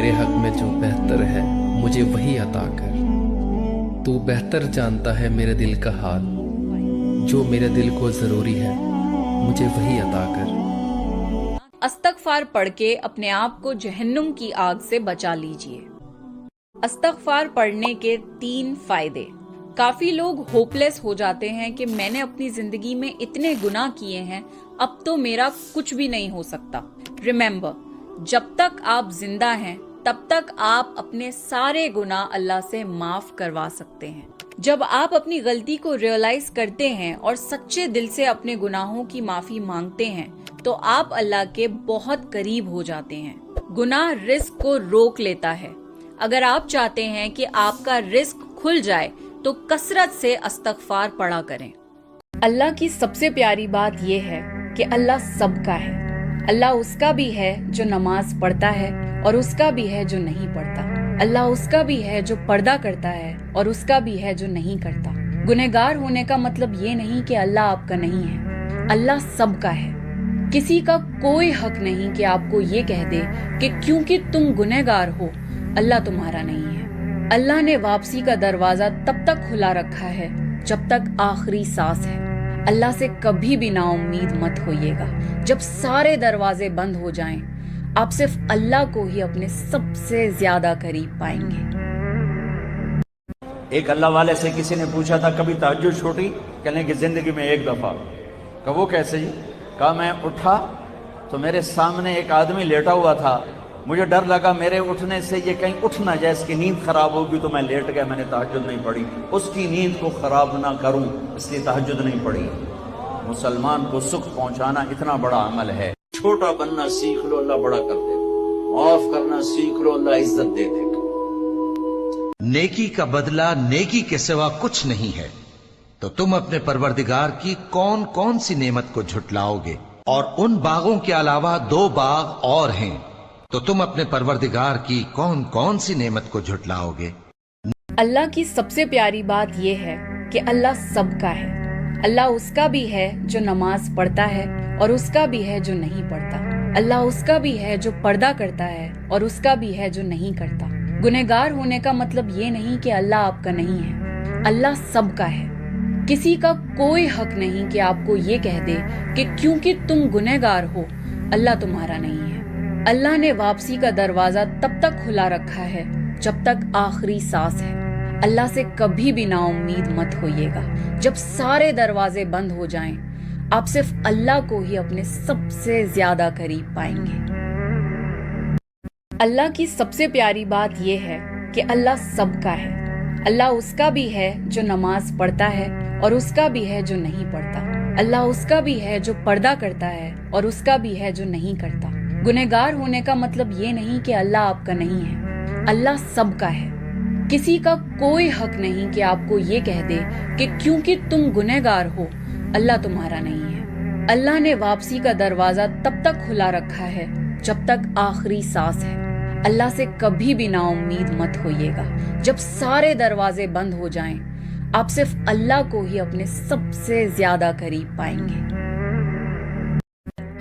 मेरे हक में जो बेहतर है मुझे वही अता कर। तू बेहतर जानता है मेरे दिल का हाल, जो मेरे दिल को ज़रूरी है मुझे वही अता कर। अस्तगफार पढ़ के अपने आप को जहन्नुम की आग से बचा लीजिए। अस्तगफार पढ़ने के 3 फायदे। काफी लोग होपलेस हो जाते हैं कि मैंने अपनी जिंदगी में इतने गुनाह किए हैं, अब तो मेरा कुछ भी नहीं हो सकता। रिमेंबर, जब तक आप जिंदा हैं तब तक आप अपने सारे गुनाह अल्लाह से माफ करवा सकते हैं। जब आप अपनी गलती को रियलाइज करते हैं और सच्चे दिल से अपने गुनाहों की माफी मांगते हैं तो आप अल्लाह के बहुत करीब हो जाते हैं। गुनाह रिस्क को रोक लेता है। अगर आप चाहते हैं कि आपका रिस्क खुल जाए तो कसरत से अस्तगफार पढ़ा करें। अल्लाह की सबसे प्यारी बात यह है कि अल्लाह सबका है। अल्लाह उसका भी है जो नमाज पढ़ता है और उसका भी है जो नहीं पढ़ता। अल्लाह उसका भी है जो पर्दा करता है और उसका भी है जो नहीं करता। गुनहगार होने का मतलब ये नहीं कि अल्लाह आपका नहीं है। अल्लाह सबका है। किसी का कोई हक नहीं कि आपको ये कह दे कि क्योंकि तुम गुनहगार हो अल्लाह तुम्हारा नहीं है। अल्लाह ने वापसी का दरवाजा तब तक खुला रखा है जब तक आखिरी सांस है। अल्लाह से कभी भी नाउम्मीद मत होइएगा। जब सारे दरवाजे बंद हो जाएं, आप सिर्फ अल्लाह को ही अपने सबसे ज्यादा करीब पाएंगे। एक अल्लाह वाले से किसी ने पूछा था कभी तहज्जुद छूटी? कहने की जिंदगी में एक दफा। कहा वो कैसे जी? कहा मैं उठा तो मेरे सामने एक आदमी लेटा हुआ था। मुझे डर लगा मेरे उठने से ये कहीं उठ ना जाए, इसकी नींद खराब होगी, तो मैं लेट गया, मैंने तहज्जुद नहीं पढ़ी। उसकी नींद को खराब ना करूं इसलिए तहज्जुद नहीं पढ़ी। मुसलमान को सुख पहुंचाना इतना बड़ा अमल है। छोटा बनना सीख लो, अल्लाह बड़ा कर दे। माफ करना सीख लो, अल्लाह इज्जत दे दे। नेकी का बदला नेकी के सिवा कुछ नहीं है, तो तुम अपने परवरदिगार की कौन कौन सी नेमत को झुटलाओगे? और उन बागों के अलावा 2 बाग और हैं, तो तुम अपने परवरदिगार की कौन कौन सी नेमत को झुटलाओगे? अल्लाह की सबसे प्यारी बात यह है कि अल्लाह सबका है। अल्लाह उसका भी है जो नमाज पढ़ता है और उसका भी है जो नहीं पढ़ता। अल्लाह उसका भी है जो पर्दा करता है और उसका भी है जो नहीं करता। गुनहगार होने का मतलब ये नहीं कि अल्लाह आपका नहीं है। अल्लाह सबका है। किसी का कोई हक नहीं कि आपको ये कह दे कि क्योंकि तुम गुनहगार हो अल्लाह तुम्हारा नहीं है। अल्लाह ने वापसी का दरवाजा तब तक खुला रखा है जब तक आखिरी सांस है। अल्लाह से कभी भी नाउम्मीद मत होइएगा। जब सारे दरवाजे बंद हो जाएं, आप सिर्फ अल्लाह को ही अपने सबसे ज्यादा करीब पाएंगे। अल्लाह की सबसे प्यारी बात यह है कि अल्लाह सबका है। अल्लाह उसका भी है जो नमाज पढ़ता है और उसका भी है जो नहीं पढ़ता। अल्लाह उसका भी है जो पर्दा करता है और उसका भी है जो नहीं करता। गुनहगार होने का मतलब ये नहीं कि अल्लाह आपका नहीं है। अल्लाह सबका है। किसी का कोई हक नहीं कि आपको ये कह दे कि क्योंकि तुम गुनहगार हो अल्लाह तुम्हारा नहीं है। अल्लाह ने वापसी का दरवाजा तब तक खुला रखा है जब तक आखिरी सांस है। अल्लाह से कभी भी नाउम्मीद मत होइएगा। जब सारे दरवाजे बंद हो जाएं, आप सिर्फ अल्लाह को ही अपने सबसे ज्यादा करीब पाएंगे।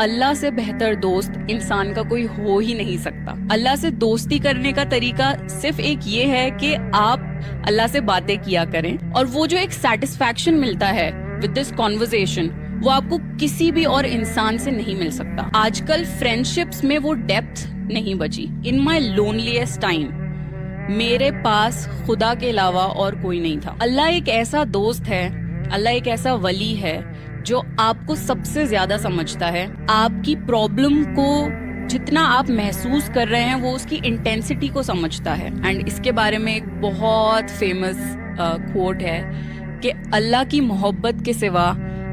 अल्लाह से बेहतर दोस्त इंसान का कोई हो ही नहीं सकता। अल्लाह से दोस्ती करने का तरीका सिर्फ एक ये है कि आप अल्लाह से बातें किया करें और वो जो एक सेटिस्फैक्शन मिलता है विद दिस कॉन्वर्सेशन वो आपको किसी भी और इंसान से नहीं मिल सकता। आजकल फ्रेंडशिप्स में वो डेप्थ नहीं बची। इन माई लोनलीएस्ट टाइम मेरे पास खुदा के अलावा और कोई नहीं था। अल्लाह एक ऐसा दोस्त है, अल्लाह एक ऐसा वली है जो आपको सबसे ज्यादा समझता है। आपकी प्रॉब्लम को जितना आप महसूस कर रहे हैं वो उसकी इंटेंसिटी को समझता है। एंड इसके बारे में एक बहुत फेमस कोट है कि अल्लाह की मोहब्बत के सिवा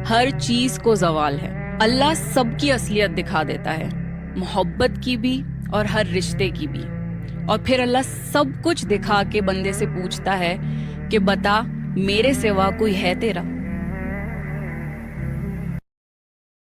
हर चीज को जवाल है। अल्लाह सबकी असलियत दिखा देता है, मोहब्बत की भी और हर रिश्ते की भी। और फिर अल्लाह सब कुछ दिखा के बंदे से पूछता है कि बता मेरे सिवा कोई है तेरा?